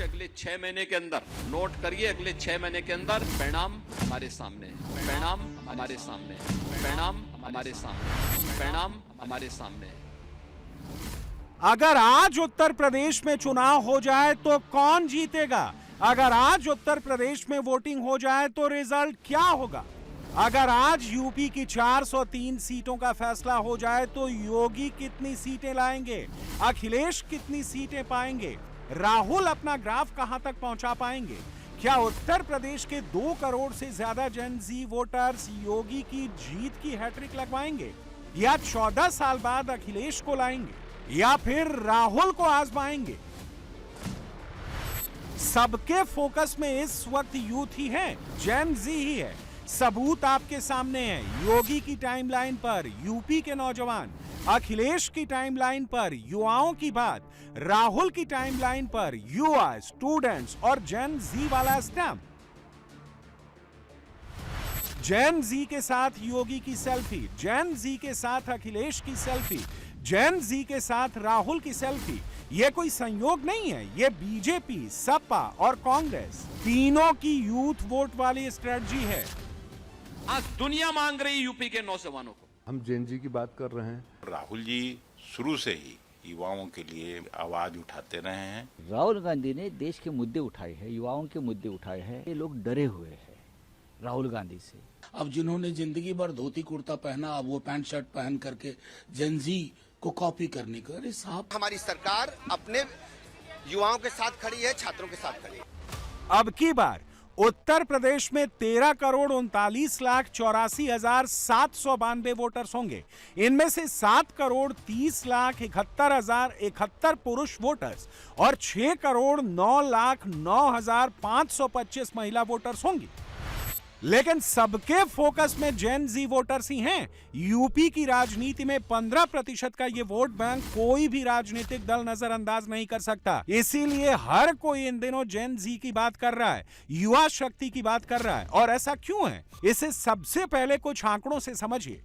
अगले 6 महीने के अंदर, नोट करिए, अगले 6 महीने के अंदर परिणाम हमारे सामने है, परिणाम हमारे सामने है, परिणाम हमारे सामने, परिणाम हमारे सामने है। अगर आज उत्तर प्रदेश में चुनाव हो जाए तो कौन जीतेगा? अगर आज उत्तर प्रदेश में वोटिंग हो जाए तो रिजल्ट क्या होगा? अगर आज यूपी की 403 सीटों का फैसला हो जाए तो योगी कितनी सीटें लाएंगे? अखिलेश कितनी सीटें पाएंगे? राहुल अपना ग्राफ कहां तक पहुंचा पाएंगे? क्या उत्तर प्रदेश के 2 करोड़ से ज्यादा जेन जी वोटर्स योगी की जीत की हैट्रिक लगवाएंगे? या 14 साल बाद अखिलेश को लाएंगे? या फिर राहुल को आजमाएंगे? सबके फोकस में इस वक्त यूथ ही है, जेन जी ही है। सबूत आपके सामने है। योगी की टाइमलाइन पर यूपी के नौजवान, अखिलेश की टाइमलाइन पर युवाओं की बात, राहुल की टाइमलाइन पर युवा, स्टूडेंट्स और जेन जी वाला स्टैम्प। जेन जी के साथ योगी की सेल्फी, जेन जी के साथ अखिलेश की सेल्फी, जेन जी के साथ राहुल की सेल्फी। यह कोई संयोग नहीं है, यह बीजेपी, सपा और कांग्रेस तीनों की यूथ वोट वाली स्ट्रेटजी है। आज दुनिया मांग रही यूपी के नौजवानों को। हम जेन जी की बात कर रहे हैं। राहुल जी शुरू से ही युवाओं के लिए आवाज उठाते रहे हैं। राहुल गांधी ने देश के मुद्दे उठाए हैं, युवाओं के मुद्दे उठाए हैं। ये लोग डरे हुए हैं राहुल गांधी से। अब जिन्होंने जिंदगी भर धोती कुर्ता पहना, अब वो पैंट शर्ट पहन करके जेन जी को कॉपी करने का, अरे साहब। हमारी सरकार अपने युवाओं के साथ खड़ी है, छात्रों के साथ खड़ी है। अब की बार उत्तर प्रदेश में 13 करोड़ 39,84,792 वोटर्स होंगे। इनमें से 7 करोड़ 30,71,071 पुरुष वोटर्स और 6 करोड़ 9,09,525 महिला वोटर्स होंगी। लेकिन सबके फोकस में जेन जी वोटर्स ही हैं। यूपी की राजनीति में 15% का ये वोट बैंक कोई भी राजनीतिक दल नजरअंदाज नहीं कर सकता। इसीलिए हर कोई इन दिनों जेन जी की बात कर रहा है, युवा शक्ति की बात कर रहा है। और ऐसा क्यों है, इसे सबसे पहले कुछ आंकड़ों से समझिए।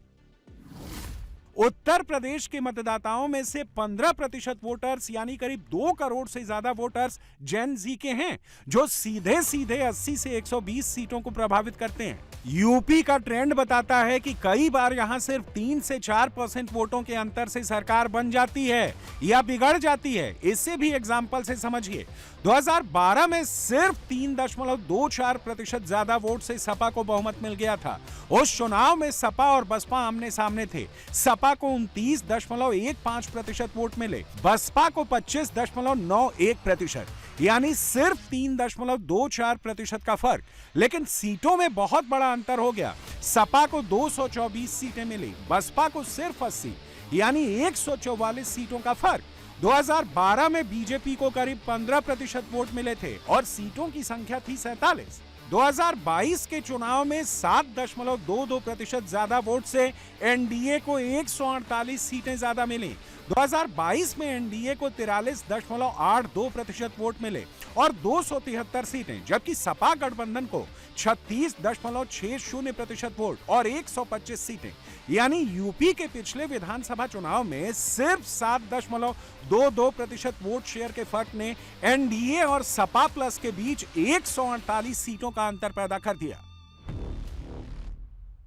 उत्तर प्रदेश के मतदाताओं में से 15% वोटर्स यानी करीब 2 करोड़ से ज्यादा वोटर्स जेन जी के हैं, जो सीधे सीधे 80 से 120 सीटों को प्रभावित करते हैं। यूपी का ट्रेंड बताता है कि कई बार यहां सिर्फ 3 से 4% वोटों के अंतर से सरकार बन जाती है या बिगड़ जाती है। इसे भी एग्जाम्पल से समझिए। 2012 में सिर्फ 3.24% ज्यादा वोट से सपा को बहुमत मिल गया था। उस चुनाव में सपा और बसपा आमने सामने थे। सपा को 29.15% वोट मिले, बसपा को 25.91%, यानी सिर्फ 3.24% का फर्क। लेकिन सीटों में बहुत बड़ा अंतर हो गया। सपा को 224 सीटें मिली, बसपा को सिर्फ 80, यानी 144 सीटों का फर्क। 2012 में बीजेपी को करीब 15% वोट मिले थे और सीटों की संख्या थी 47। 2022 के चुनाव में 7.22% ज्यादा वोट से एनडीए को 148 सीटें ज्यादा मिली। 2022 में एनडीए को 43.82% वोट मिले और 273 सीटें, जबकि सपा गठबंधन को 36.60% वोट और 125 सीटें। यानी यूपी के पिछले विधानसभा चुनाव में सिर्फ 7.22% वोट शेयर के फर्क ने एनडीए और सपा प्लस के बीच 148 सीटों का अंतर पैदा कर दिया।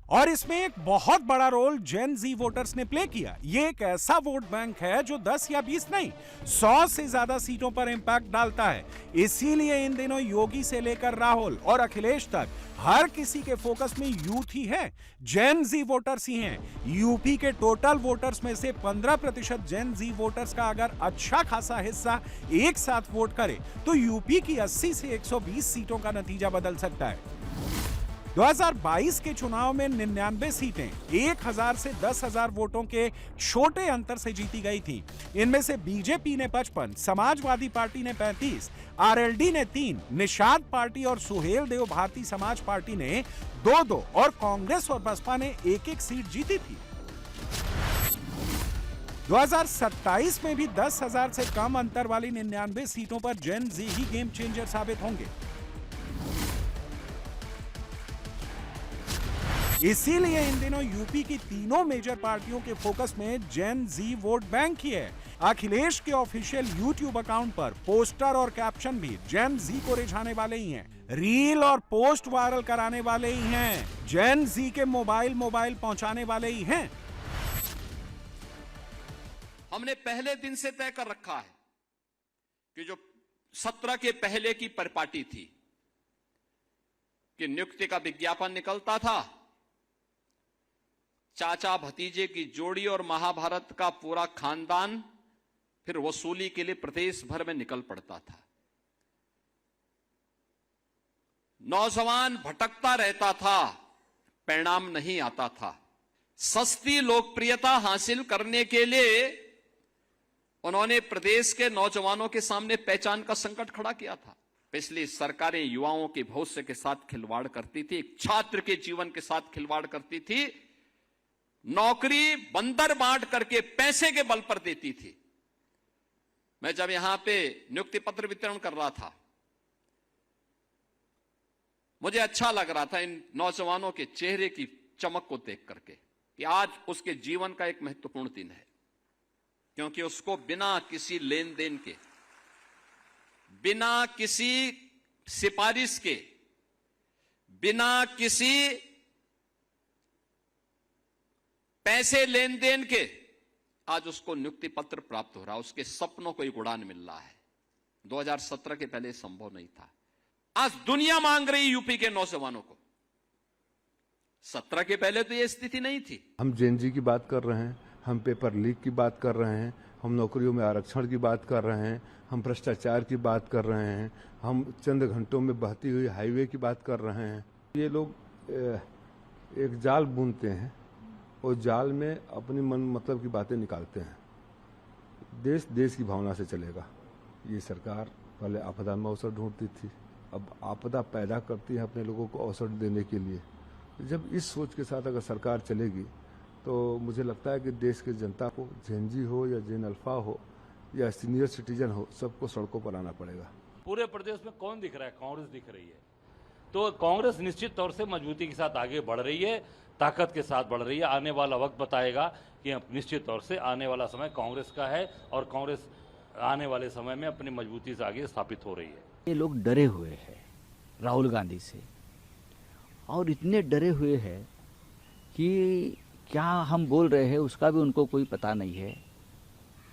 और इसमें एक बहुत बड़ा रोल जेन जी वोटर्स ने प्ले किया। ये एक ऐसा वोट बैंक है जो 10 या 20 नहीं, 100 से ज्यादा सीटों पर इंपैक्ट डालता है। इसीलिए इन दिनों योगी से लेकर राहुल और अखिलेश तक हर किसी के फोकस में यूथ ही है, जेन जी वोटर्स ही हैं। यूपी के टोटल वोटर्स में से 15% जेन जी वोटर्स का अगर अच्छा खासा हिस्सा एक साथ वोट करे तो यूपी की 80 से 120 सीटों का नतीजा बदल सकता है। 2022 के चुनाव में 99 सीटें 1000 से 10,000 वोटों के छोटे अंतर से जीती गई थी। इनमें से बीजेपी ने 55, समाजवादी पार्टी ने 35, आरएलडी ने 3, निषाद पार्टी और सुहेल देव भारतीय समाज पार्टी ने 2-2 और कांग्रेस और बसपा ने 1-1 सीट जीती थी। 2027 में भी 10,000 से कम अंतर वाली 99 सीटों पर जेन जी ही गेम चेंजर साबित होंगे। इसीलिए इन दिनों यूपी की तीनों मेजर पार्टियों के फोकस में जेन जी वोट बैंक ही है। अखिलेश के ऑफिशियल यूट्यूब अकाउंट पर पोस्टर और कैप्शन भी जेन जी को रिझाने वाले ही हैं। रील और पोस्ट वायरल कराने वाले ही हैं। जेन जी के मोबाइल पहुंचाने वाले ही हैं। हमने पहले दिन से तय कर रखा है कि जो 17 के पहले की परिपाटी थी कि नियुक्ति का विज्ञापन निकलता था, चाचा भतीजे की जोड़ी और महाभारत का पूरा खानदान फिर वसूली के लिए प्रदेश भर में निकल पड़ता था। नौजवान भटकता रहता था, परिणाम नहीं आता था। सस्ती लोकप्रियता हासिल करने के लिए उन्होंने प्रदेश के नौजवानों के सामने पहचान का संकट खड़ा किया था। पिछली सरकारें युवाओं के भविष्य के साथ खिलवाड़ करती थी, एक छात्र के जीवन के साथ खिलवाड़ करती थी, नौकरी बंदर बांट करके पैसे के बल पर देती थी। मैं जब यहां पे नियुक्ति पत्र वितरण कर रहा था, मुझे अच्छा लग रहा था इन नौजवानों के चेहरे की चमक को देख करके कि आज उसके जीवन का एक महत्वपूर्ण दिन है, क्योंकि उसको बिना किसी लेन देन के, बिना किसी सिफारिश के, बिना किसी पैसे लेन देन के आज उसको नियुक्ति पत्र प्राप्त हो रहा है। उसके सपनों को एक उड़ान मिल रहा है। 2017 के पहले संभव नहीं था। आज दुनिया मांग रही यूपी के नौजवानों को। 17 के पहले तो यह स्थिति नहीं थी। हम जेएनजी की बात कर रहे हैं, हम पेपर लीक की बात कर रहे हैं, हम नौकरियों में आरक्षण की बात कर रहे हैं, हम भ्रष्टाचार की बात कर रहे हैं, हम चंद घंटों में बहती हुई हाईवे की बात कर रहे हैं। ये लोग एक जाल बुनते हैं और जाल में अपनी मन मतलब की बातें निकालते हैं। देश देश की भावना से चलेगा। ये सरकार पहले आपदा में अवसर ढूंढती थी, अब आपदा पैदा करती है अपने लोगों को अवसर देने के लिए। जब इस सोच के साथ अगर सरकार चलेगी तो मुझे लगता है कि देश की जनता को, जेएनजी हो या जेन अल्फा हो या सीनियर सिटीजन हो, सबको सड़कों पर आना पड़ेगा। पूरे प्रदेश में कौन दिख रहा है? कांग्रेस दिख रही है। तो कांग्रेस निश्चित तौर से मजबूती के साथ आगे बढ़ रही है, ताकत के साथ बढ़ रही है। आने वाला वक्त बताएगा कि निश्चित तौर से आने वाला समय कांग्रेस का है और कांग्रेस आने वाले समय में अपनी मजबूती से आगे स्थापित हो रही है। ये लोग डरे हुए हैं राहुल गांधी से, और इतने डरे हुए हैं कि क्या हम बोल रहे हैं उसका भी उनको कोई पता नहीं है।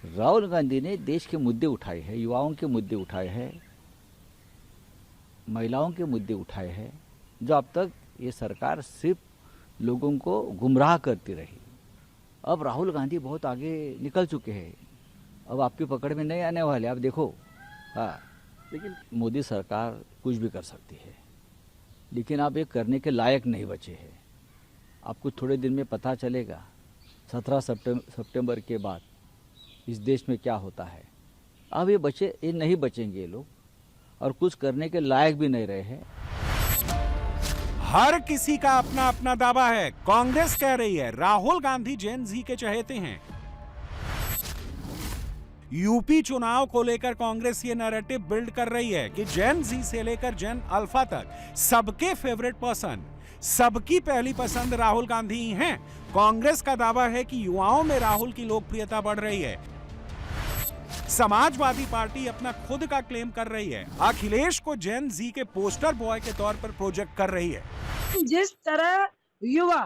राहुल गांधी ने देश के मुद्दे उठाए हैं, युवाओं के मुद्दे उठाए हैं, महिलाओं के मुद्दे उठाए हैं, जो अब तक ये सरकार सिर्फ लोगों को गुमराह करती रही। अब राहुल गांधी बहुत आगे निकल चुके हैं, अब आपकी पकड़ में नहीं आने वाले। आप देखो, हाँ, लेकिन मोदी सरकार कुछ भी कर सकती है, लेकिन आप ये करने के लायक नहीं बचे हैं। आपको थोड़े दिन में पता चलेगा 17 सितंबर के बाद इस देश में क्या होता है। अब ये नहीं बचेंगे ये लोग, और कुछ करने के लायक भी नहीं रहे हैं। हर किसी का अपना अपना दावा है। कांग्रेस कह रही है राहुल गांधी जेन जी के चहेते हैं। यूपी चुनाव को लेकर कांग्रेस ये नैरेटिव बिल्ड कर रही है कि जेन जी से लेकर जेन अल्फा तक सबके फेवरेट पर्सन, सबकी पहली पसंद राहुल गांधी ही हैं। कांग्रेस का दावा है कि युवाओं में राहुल की लोकप्रियता बढ़ रही है। समाजवादी पार्टी अपना खुद का क्लेम कर रही है, अखिलेश को जेन जी के पोस्टर बॉय के तौर पर प्रोजेक्ट कर रही है। जिस तरह युवा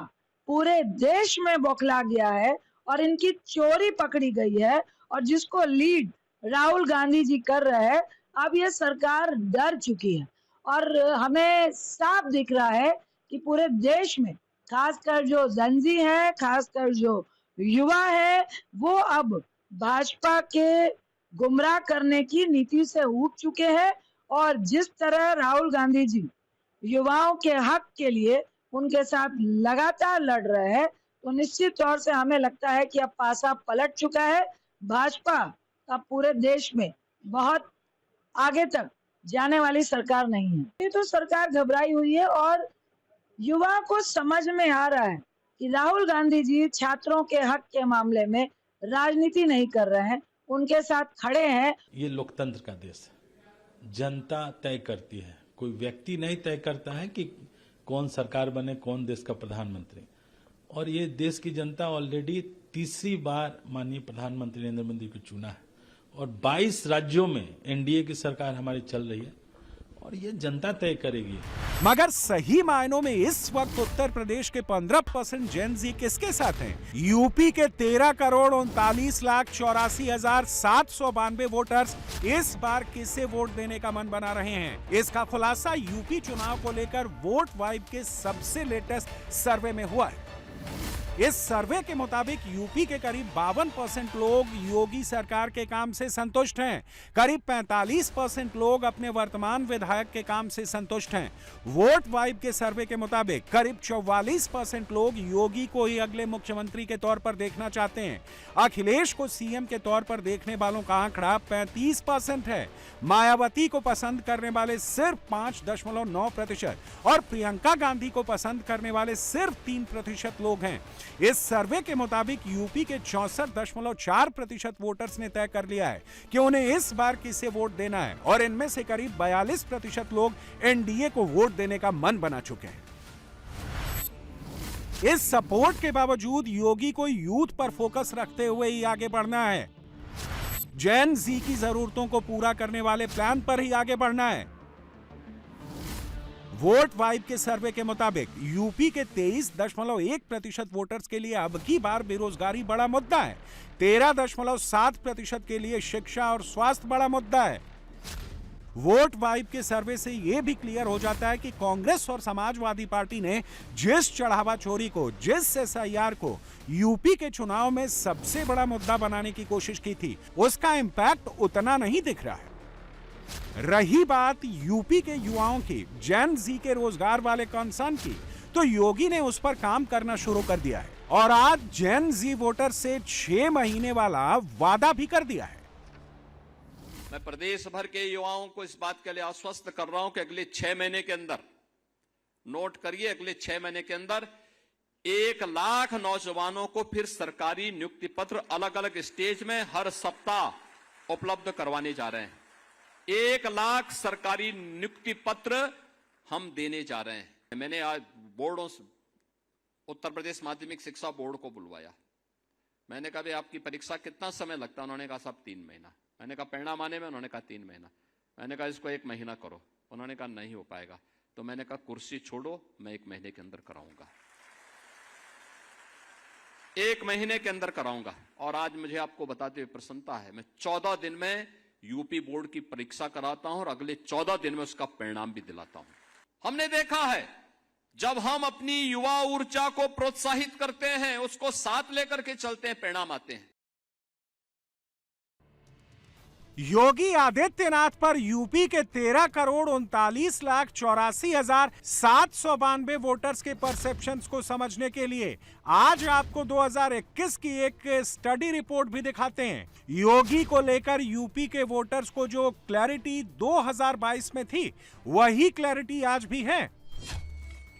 पूरे देश में बौखला गया है और इनकी चोरी पकड़ी गई है, और जिसको लीड राहुल गांधी जी कर रहे हैं, अब ये सरकार डर चुकी है। और हमें साफ दिख रहा है कि पूरे देश में खासकर जो जेनजी है, खासकर जो युवा है, वो अब भाजपा के गुमराह करने की नीति से उठ चुके हैं। और जिस तरह राहुल गांधी जी युवाओं के हक के लिए उनके साथ लगातार लड़ रहे हैं, तो निश्चित तौर से हमें लगता है कि अब पासा पलट चुका है। भाजपा अब पूरे देश में बहुत आगे तक जाने वाली सरकार नहीं है। ये तो सरकार घबराई हुई है, और युवा को समझ में आ रहा है कि राहुल गांधी जी छात्रों के हक के मामले में राजनीति नहीं कर रहे हैं, उनके साथ खड़े हैं। ये लोकतंत्र का देश है, जनता तय करती है, कोई व्यक्ति नहीं तय करता है कि कौन सरकार बने, कौन देश का प्रधानमंत्री। और ये देश की जनता ऑलरेडी तीसरी बार माननीय प्रधानमंत्री नरेंद्र मोदी को चुना है और 22 राज्यों में एनडीए की सरकार हमारी चल रही है और ये जनता तय करेगी। मगर सही मायनों में इस वक्त उत्तर प्रदेश के 15% जेन जी किसके साथ हैं? यूपी के 13,39,84,792 वोटर्स इस बार किसे वोट देने का मन बना रहे हैं? इसका खुलासा यूपी चुनाव को लेकर वोट वाइब के सबसे लेटेस्ट सर्वे में हुआ है। इस सर्वे के मुताबिक यूपी के करीब 52% लोग योगी सरकार के काम से संतुष्ट हैं। करीब 45% लोग अपने वर्तमान विधायक के काम से संतुष्ट हैं। वोट वाइब के सर्वे के मुताबिक करीब 44% लोग योगी को ही अगले मुख्यमंत्री के तौर पर देखना चाहते हैं। अखिलेश को सीएम के तौर पर देखने वालों का आंकड़ा 35% है। मायावती को पसंद करने वाले सिर्फ 5.9% और प्रियंका गांधी को पसंद करने वाले सिर्फ 3% लोग हैं। इस सर्वे के मुताबिक यूपी के 64.4% वोटर्स ने तय कर लिया है कि उन्हें इस बार किसे वोट देना है और इनमें से करीब 42% लोग एनडीए को वोट देने का मन बना चुके हैं। इस सपोर्ट के बावजूद योगी को यूथ पर फोकस रखते हुए ही आगे बढ़ना है। जेन जी की जरूरतों को पूरा करने वाले प्लान पर ही आगे बढ़ना है। वोट वाइब के सर्वे के मुताबिक यूपी के 23.1% वोटर्स के लिए अब की बार बेरोजगारी बड़ा मुद्दा है। 13.7% के लिए शिक्षा और स्वास्थ्य बड़ा मुद्दा है। वोट वाइब के सर्वे से यह भी क्लियर हो जाता है कि कांग्रेस और समाजवादी पार्टी ने जिस चढ़ावा चोरी को, जिस एसआईआर को यूपी के चुनाव में सबसे बड़ा मुद्दा बनाने की कोशिश की थी, उसका इंपैक्ट उतना नहीं दिख रहा है। रही बात यूपी के युवाओं की, जेन जी के रोजगार वाले कंसर्न की, तो योगी ने उस पर काम करना शुरू कर दिया है और आज जेन जी वोटर से 6 महीने वाला वादा भी कर दिया है। मैं प्रदेश भर के युवाओं को इस बात के लिए आश्वस्त कर रहा हूं कि अगले 6 महीने के अंदर, नोट करिए, अगले 6 महीने के अंदर 1 लाख नौजवानों को फिर सरकारी नियुक्ति पत्र अलग अलग स्टेज में हर सप्ताह उपलब्ध करवाने जा रहे हैं। 1 लाख सरकारी नियुक्ति पत्र हम देने जा रहे हैं। मैंने आज बोर्डों से, उत्तर प्रदेश माध्यमिक शिक्षा बोर्ड को बुलवाया। मैंने कहा भाई आपकी परीक्षा कितना समय लगता है? उन्होंने कहा साहब 3 महीना। मैंने कहा परिणाम आने में? उन्होंने कहा 3 महीना। मैंने कहा इसको 1 महीना करो। उन्होंने कहा नहीं हो पाएगा। तो मैंने कहा कुर्सी छोड़ो, मैं 1 महीने के अंदर कराऊंगा, 1 महीने के अंदर कराऊंगा। और आज मुझे आपको बताते हुए प्रसन्नता है, मैं 14 दिन में यूपी बोर्ड की परीक्षा कराता हूं और अगले 14 दिन में उसका परिणाम भी दिलाता हूं। हमने देखा है जब हम अपनी युवा ऊर्जा को प्रोत्साहित करते हैं, उसको साथ लेकर के चलते हैं, परिणाम आते हैं। योगी आदित्यनाथ पर यूपी के 13,39,84,792 वोटर्स के परसेप्शंस को समझने के लिए आज आपको 2021 की एक स्टडी रिपोर्ट भी दिखाते हैं। योगी को लेकर यूपी के वोटर्स को जो क्लैरिटी 2022 में थी, वही क्लैरिटी आज भी है।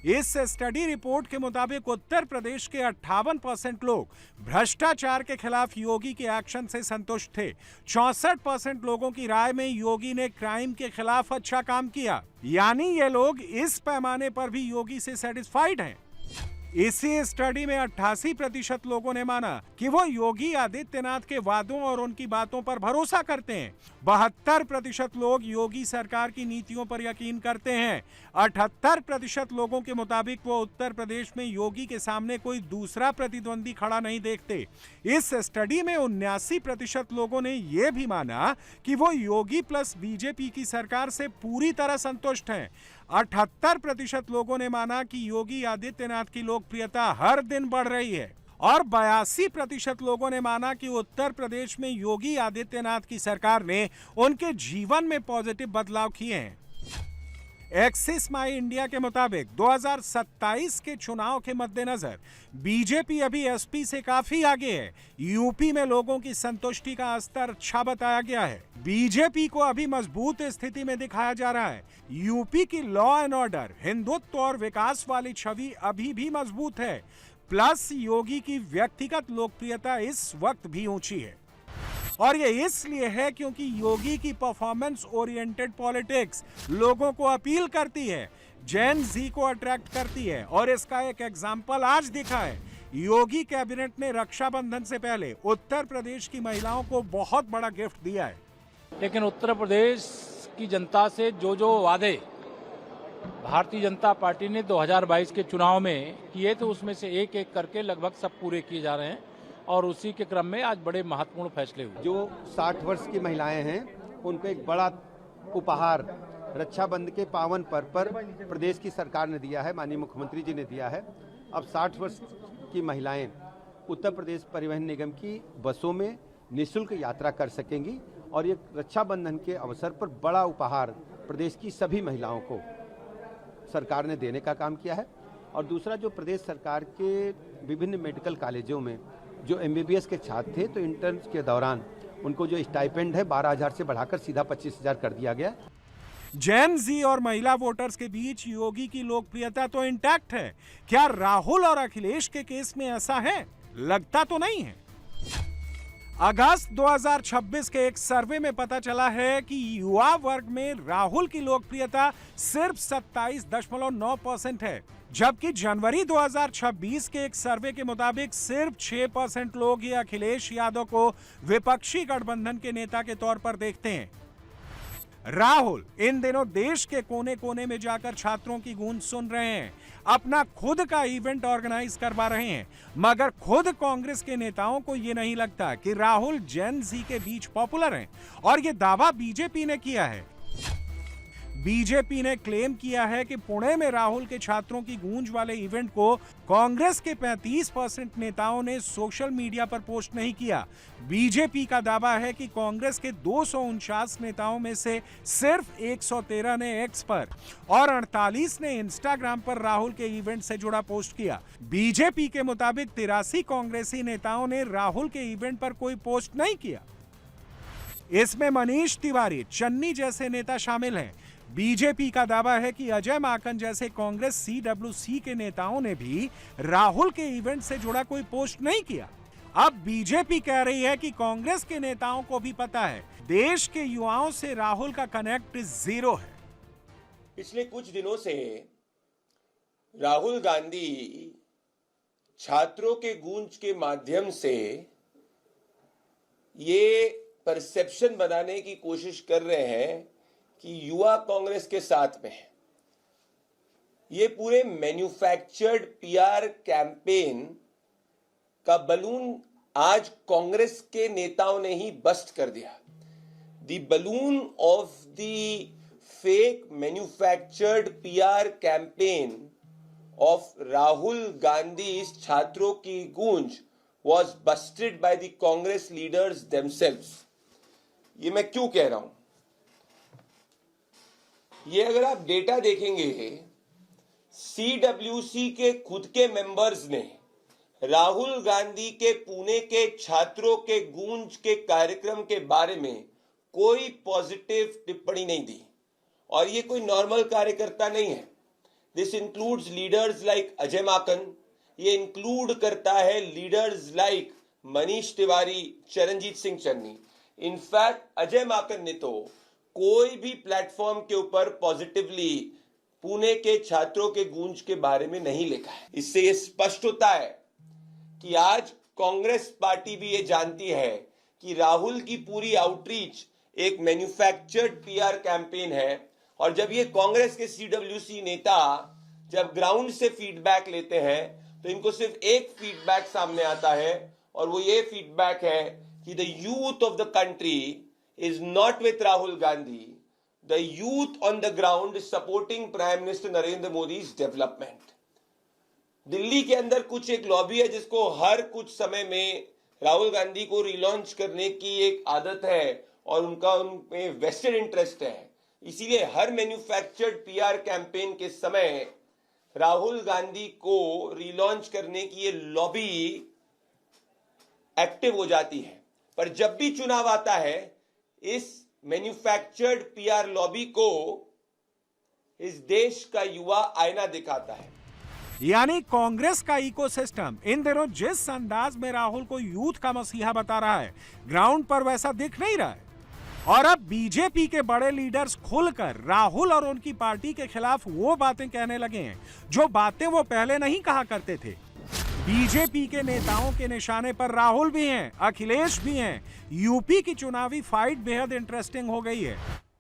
इस स्टडी रिपोर्ट के मुताबिक उत्तर प्रदेश के 58% लोग भ्रष्टाचार के खिलाफ योगी के एक्शन से संतुष्ट थे। 64% लोगों की राय में योगी ने क्राइम के खिलाफ अच्छा काम किया, यानी ये लोग इस पैमाने पर भी योगी से सेटिस्फाइड हैं। इसी स्टडी में 88% लोगों ने माना कि वो योगी आदित्यनाथ के वादों और उनकी बातों पर भरोसा करते हैं। 72% लोग योगी सरकार की नीतियों पर यकीन करते हैं। 78% लोगों के मुताबिक वो उत्तर प्रदेश में योगी के सामने कोई दूसरा प्रतिद्वंदी खड़ा नहीं देखते। इस स्टडी में 79% लोगों ने यह भी माना कि वो योगी प्लस बीजेपी की सरकार से पूरी तरह संतुष्ट हैं। 78% लोगों ने माना कि योगी आदित्यनाथ की लोकप्रियता हर दिन बढ़ रही है और 82% लोगों ने माना कि उत्तर प्रदेश में योगी आदित्यनाथ की सरकार ने उनके जीवन में पॉजिटिव बदलाव किए हैं। एक्सिस माई इंडिया के मुताबिक 2027 के चुनाव के मद्देनजर बीजेपी अभी एसपी से काफी आगे है। यूपी में लोगों की संतुष्टि का स्तर अच्छा बताया गया है। बीजेपी को अभी मजबूत स्थिति में दिखाया जा रहा है। यूपी की लॉ एंड ऑर्डर, हिंदुत्व और विकास वाली छवि अभी भी मजबूत है। प्लस योगी की व्यक्तिगत लोकप्रियता इस वक्त भी ऊंची है और ये इसलिए है क्योंकि योगी की परफॉर्मेंस ओरिएंटेड पॉलिटिक्स लोगों को अपील करती है। जेन जी को अट्रैक्ट करती है और इसका एक एग्जाम्पल आज दिखा है। योगी कैबिनेट ने रक्षाबंधन से पहले उत्तर प्रदेश की महिलाओं को बहुत बड़ा गिफ्ट दिया है। लेकिन उत्तर प्रदेश की जनता से जो वादे भारतीय जनता पार्टी ने 2022 के चुनाव में किए थे, उसमें से एक एक करके लगभग सब पूरे किए जा रहे हैं और उसी के क्रम में आज बड़े महत्वपूर्ण फैसले हुए। जो 60 वर्ष की महिलाएं हैं उनको एक बड़ा उपहार रक्षाबंधन के पावन पर्व पर प्रदेश की सरकार ने दिया है, माननीय मुख्यमंत्री जी ने दिया है। अब 60 वर्ष की महिलाएं उत्तर प्रदेश परिवहन निगम की बसों में निःशुल्क यात्रा कर सकेंगी और ये रक्षाबंधन के अवसर पर बड़ा उपहार प्रदेश की सभी महिलाओं को सरकार ने देने का काम किया है। और दूसरा, जो प्रदेश सरकार के विभिन्न मेडिकल कॉलेजों में जो MBBS के छात्र थे, तो इंटर्न के दौरान उनको जो स्टाइपेंड है 12,000 से बढ़ाकर सीधा 25,000 कर दिया गया। जेन जी और महिला वोटर्स के बीच योगी की लोकप्रियता तो इंटैक्ट है। क्या राहुल और अखिलेश के केस में ऐसा है? लगता तो नहीं है। अगस्त 2026 के एक सर्वे में पता चला है कि युवा वर्ग में राहुल की लोकप्रियता सिर्फ 27.9% है, जबकि जनवरी 2026 के एक सर्वे के मुताबिक सिर्फ 6% लोग ही अखिलेश यादव को विपक्षी गठबंधन के नेता के तौर पर देखते हैं। राहुल इन दिनों देश के कोने कोने में जाकर छात्रों की गूंज सुन रहे हैं, अपना खुद का इवेंट ऑर्गेनाइज करवा रहे हैं, मगर खुद कांग्रेस के नेताओं को यह नहीं लगता कि राहुल जेन जी के बीच पॉपुलर हैं और यह दावा बीजेपी ने किया है। बीजेपी ने क्लेम किया है कि पुणे में राहुल के छात्रों की गूंज वाले इवेंट को कांग्रेस के 35% नेताओं ने सोशल मीडिया पर पोस्ट नहीं किया। बीजेपी का दावा है कि कांग्रेस के 249 नेताओं में से सिर्फ 113 ने एक्स पर और 48 ने इंस्टाग्राम पर राहुल के इवेंट से जुड़ा पोस्ट किया। बीजेपी के मुताबिक 83 कांग्रेसी नेताओं ने राहुल के इवेंट पर कोई पोस्ट नहीं किया। इसमें मनीष तिवारी, चन्नी जैसे नेता शामिल हैं। बीजेपी का दावा है कि अजय माकन जैसे कांग्रेस CWC के नेताओं ने भी राहुल के इवेंट से जुड़ा कोई पोस्ट नहीं किया। अब बीजेपी कह रही है कि कांग्रेस के नेताओं को भी पता है देश के युवाओं से राहुल का कनेक्ट 0 है। पिछले कुछ दिनों से राहुल गांधी छात्रों के गूंज के माध्यम से ये परसेप्शन बनाने की कोशिश कर रहे हैं कि युवा कांग्रेस के साथ में है। ये पूरे मैन्युफैक्चर्ड PR कैंपेन का बलून आज कांग्रेस के नेताओं ने ही बस्ट कर दिया। The balloon of the fake manufactured PR campaign of Rahul Gandhi छात्रों की गूंज was busted by the Congress leaders themselves। ये मैं क्यों कह रहा हूं? ये अगर आप डेटा देखेंगे, CWC के खुद के मेंबर्स ने राहुल गांधी के पुणे के छात्रों के गूंज के कार्यक्रम के बारे में कोई पॉजिटिव टिप्पणी नहीं दी। और ये कोई नॉर्मल कार्यकर्ता नहीं है। This includes leaders like Ajay Maken, ये इंक्लूड करता है leaders like Manish Tewari, Charanjit Singh Channi. In fact Ajay Maken ने तो कोई भी प्लेटफॉर्म के ऊपर पॉजिटिवली पुणे के छात्रों के गूंज के बारे में नहीं लिखा है। इससे ये स्पष्ट होता है कि आज कांग्रेस पार्टी भी ये जानती है कि राहुल की पूरी आउटरीच एक मैन्युफैक्चर्ड PR कैंपेन है। और जब ये कांग्रेस के CWC नेता जब ग्राउंड से फीडबैक लेते हैं तो इनको सिर्फ एक फीडबैक सामने आता है और वो ये फीडबैक है कि the youth of the country is not with Rahul Gandhi. The youth on the ground is supporting Prime Minister Narendra Modi's development. Delhi के अंदर कुछ एक लॉबी है जिसको हर कुछ समय में राहुल गांधी को रिलॉन्च करने की एक आदत है और उनका उनमें वेस्टेड इंटरेस्ट है। इसीलिए हर मैन्युफैक्चर्ड PR कैंपेन के समय राहुल गांधी को रिलॉन्च करने की ये लॉबी एक्टिव हो जाती है। पर जब भी चुनाव आता है, इस मैन्युफैक्चर्ड PR लॉबी को इस देश का युवा आईना दिखाता है। यानी कांग्रेस का इकोसिस्टम इन दिनों जिस अंदाज में राहुल को यूथ का मसीहा बता रहा है, ग्राउंड पर वैसा दिख नहीं रहा है। और अब बीजेपी के बड़े लीडर्स खुलकर राहुल और उनकी पार्टी के खिलाफ वो बातें कहने लगे हैं जो बातें वो पहले नहीं कहा करते थे। बीजेपी के नेताओं के निशाने पर राहुल भी हैं, अखिलेश भी हैं। यूपी की चुनावी फाइट बेहद इंटरेस्टिंग हो गई है।